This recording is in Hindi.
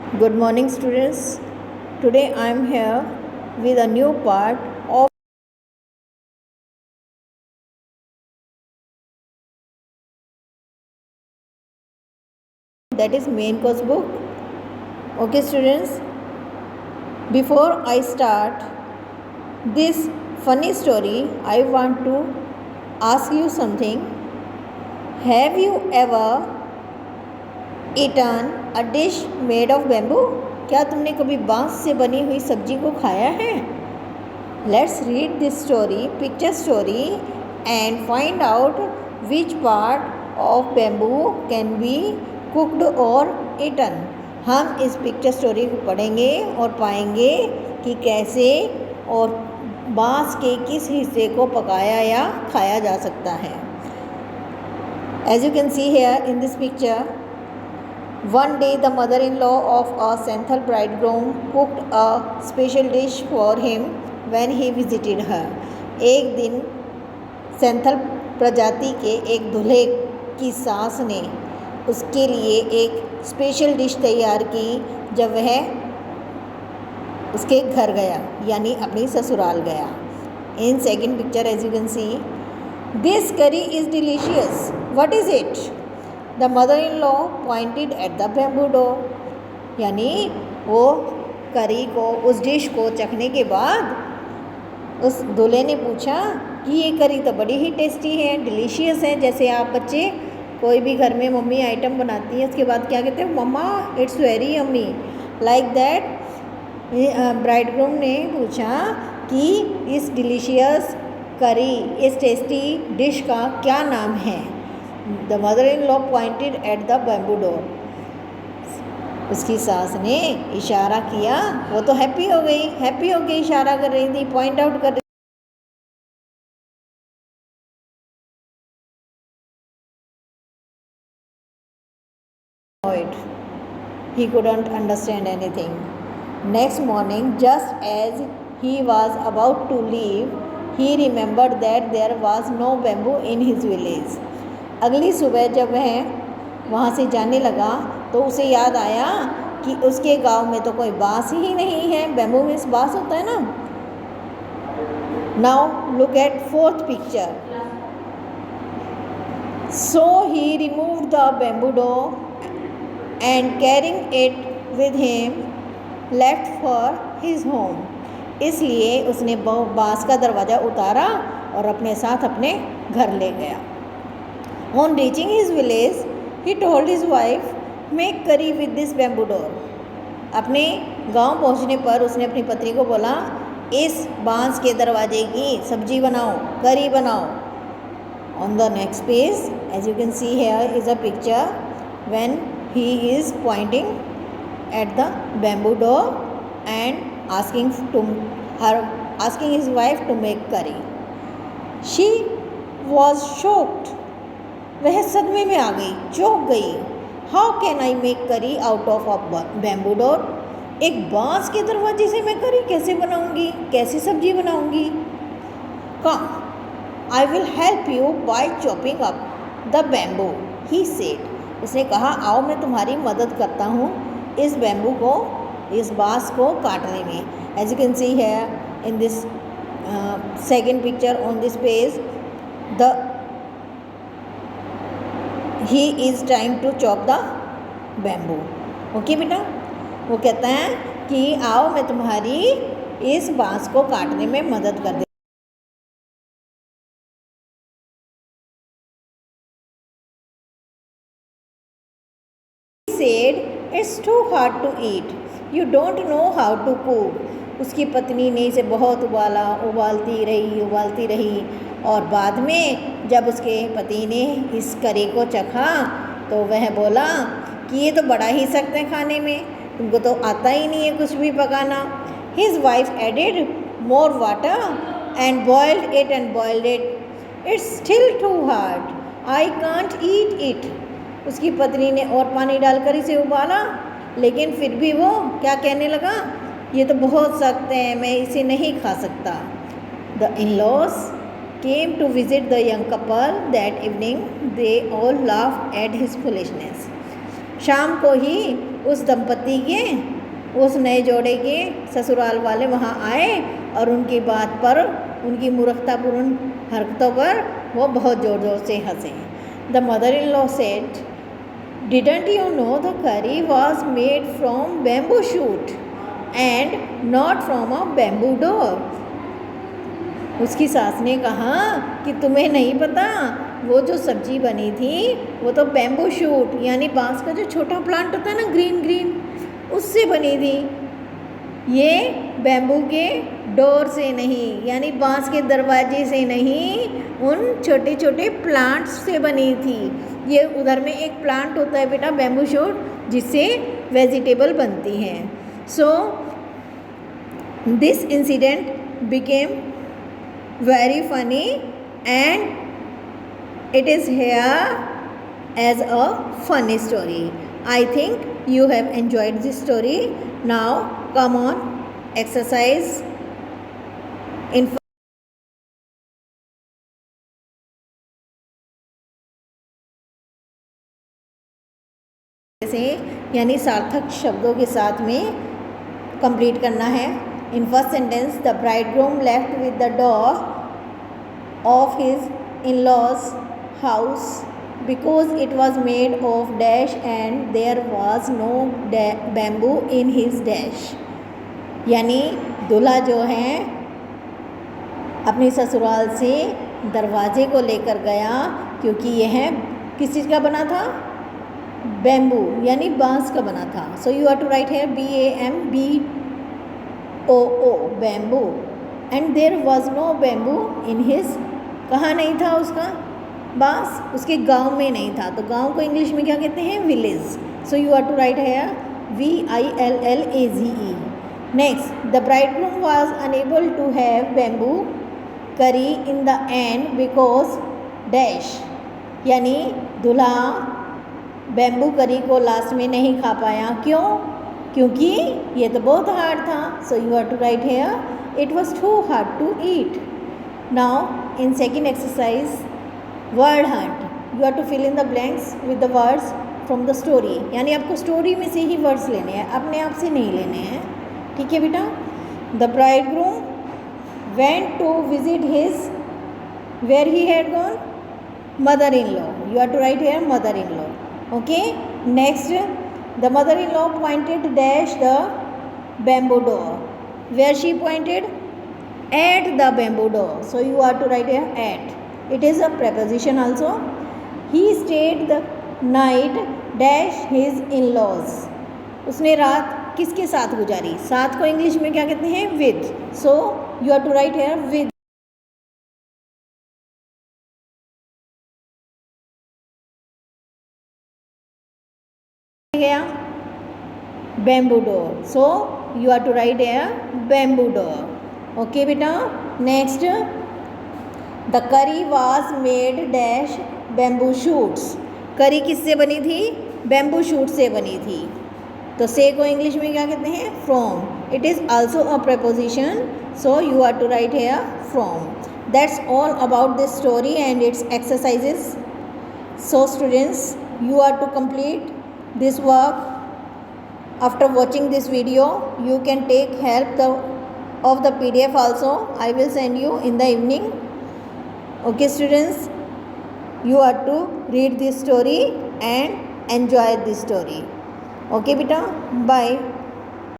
Good morning, students. Today I am here with a new part of that is main course book. Okay, students. Before I start this funny story, I want to ask you something. Have you ever eaten a dish made of bamboo? क्या तुमने कभी बांस से बनी हुई सब्जी को खाया है? Let's read this story, picture story, and find out which part of bamboo can be cooked or eaten. हम इस पिक्चर स्टोरी को पढ़ेंगे और पाएंगे कि कैसे और बांस के किस हिस्से को पकाया या खाया जा सकता है. As you can see here in this picture, one day the mother-in-law of a Senthal bridegroom cooked a special dish for him when he visited her. एक दिन सेंथल प्रजाति के एक दूल्हे की सास ने उसके लिए एक स्पेशल डिश तैयार की जब वह उसके घर गया यानी अपनी ससुराल गया. In second picture as you can see, this curry is delicious. What is it? The mother in law pointed at the bamboo door. यानी वो करी को, उस डिश को चखने के बाद उस दूल्हे ने पूछा कि ये करी तो बड़ी ही टेस्टी है, डिलीशियस है. जैसे आप बच्चे कोई भी घर में मम्मी आइटम बनाती है उसके बाद क्या कहते हैं, mama it's very yummy. Like that bridegroom ने पूछा कि इस डिलीशियस करी, इस टेस्टी डिश का क्या नाम है. The mother in law pointed at the bamboo door. उसकी सास ने इशारा किया. वो तो हैप्पी हो गई इशारा कर रही थी, पॉइंट आउट कर रही. He couldn't understand anything. Next morning, just as he was about to leave, he remembered that there was no bamboo in his village. अगली सुबह जब वह वहाँ से जाने लगा तो उसे याद आया कि उसके गांव में तो कोई बांस ही नहीं है. बैम्बू मीन्स बांस होता है ना. Now look at fourth picture. So he removed the bamboo door and carrying it with him left for his home. इसलिए उसने बांस का दरवाज़ा उतारा और अपने साथ अपने घर ले गया. On reaching his village, he told his wife, make curry with this bamboo door. अपने गांव पहुंचने पर उसने अपनी पत्नी को बोला, इस बांस के दरवाजे की सब्जी बनाओ, करी बनाओ. On the next page, as you can see here is a picture when he is pointing at the bamboo door and asking his wife to make curry. She was shocked. वह सदमे में आ गई, चौंक गई. How can I make curry out of a bamboo door? एक बांस के दरवाजे से मैं करी कैसे बनाऊंगी, कैसे सब्जी बनाऊंगी? Come, I will help you by chopping up the bamboo, he said. उसने कहा, आओ मैं तुम्हारी मदद करता हूँ इस बैम्बू को, इस बांस को काटने में. एज यू कैन सी है in this second picture on this page, he is trying to chop the bamboo. Okay बेटा, वो कहता है कि आओ मैं तुम्हारी इस बांस को काटने में मदद कर दे. said, it's too hard to eat. You don't know how to cook. उसकी पत्नी ने इसे बहुत उबालती रही और बाद में जब उसके पति ने इस करी को चखा तो वह बोला कि ये तो बड़ा ही सख्त है खाने में, तुमको तो आता ही नहीं है कुछ भी पकाना. His wife added more water and boiled it. It's still too hard. I can't eat it. उसकी पत्नी ने और पानी डालकर इसे उबाला, लेकिन फिर भी वो क्या कहने लगा, ये तो बहुत सख्त है, मैं इसे नहीं खा सकता. The in-laws came to visit the young couple that evening. They all laughed at his foolishness. शाम को ही उस दंपति के, उस नए जोड़े के ससुराल वाले वहाँ आए और उनकी बात पर, उनकी मूर्खतापूर्ण हरकतों पर वो बहुत ज़ोर ज़ोर से हंसे। The mother in law said, didn't you know the curry was made from bamboo shoot and not from a bamboo door. उसकी सास ने कहा कि तुम्हें नहीं पता, वो जो सब्जी बनी थी वो तो बैम्बू शूट यानी बांस का जो छोटा प्लांट होता है ना, ग्रीन ग्रीन, उससे बनी थी। ये बैम्बू के डोर से नहीं, यानी बांस के दरवाजे से नहीं, उन छोटे छोटे प्लांट्स से बनी थी। ये उधर में एक प्लांट होता है बेटा बैम्बू शूट, जिससे वेजिटेबल बनती हैं। So this incident became very funny and it is here as a funny story. I think you have enjoyed this story. Now come on, exercise in से यानी सार्थक शब्दों के साथ में कंप्लीट करना है। In first sentence, the bridegroom left with the door of his in-laws' house because it was made of dash and there was no bamboo in his dash. यानी दूल्हा जो है अपने ससुराल से दरवाजे को लेकर गया क्योंकि यह किस चीज़ का बना था? बैम्बू यानी बांस का बना था। So you are to write here BAMBOO bamboo and there was no bamboo in his, कहाँ नहीं था उसका बांस? उसके गांव में नहीं था। तो गांव को इंग्लिश में क्या कहते हैं? Village. So you are to write here VILLAGE। Next, the bridegroom was unable to have bamboo curry in the end because dash, यानी दूल्हा बैम्बू करी को लास्ट में नहीं खा पाया। क्यों? क्योंकि ये तो बहुत हार्ड था। So you are to write here it was too hard to eat. Now in second exercise, word hunt, you are to fill in the blanks with the words from the story, यानी आपको स्टोरी में से ही वर्ड्स लेने हैं, अपने आप से नहीं लेने हैं। ठीक है बेटा? The bridegroom went to visit his, where he had gone? Mother in law. You are to write here mother in law. Okay, next, the mother-in-law pointed dash the bamboo door. Where she pointed? At the bamboo door. So you are to write here at. It is a preposition also. He stayed the night dash his in-laws. उसने रात किसके साथ गुजारी? साथ को इंग्लिश में क्या कहते हैं? with. So you are to write here with. गया bamboo door. So you are to write here bamboo door. Okay बेटा? Next, the curry was made dash bamboo shoots. Curry किससे बनी थी? बैम्बू शूट से बनी थी। तो से को इंग्लिश में क्या कहते हैं? From. It is also a preposition, so you are to write here from. That's all about this story and its exercises. So students, you are to complete this work. After watching this video, you can take help of the PDF also. I will send you in the evening. Okay students, you are to read this story and enjoy this story. Okay beta, bye.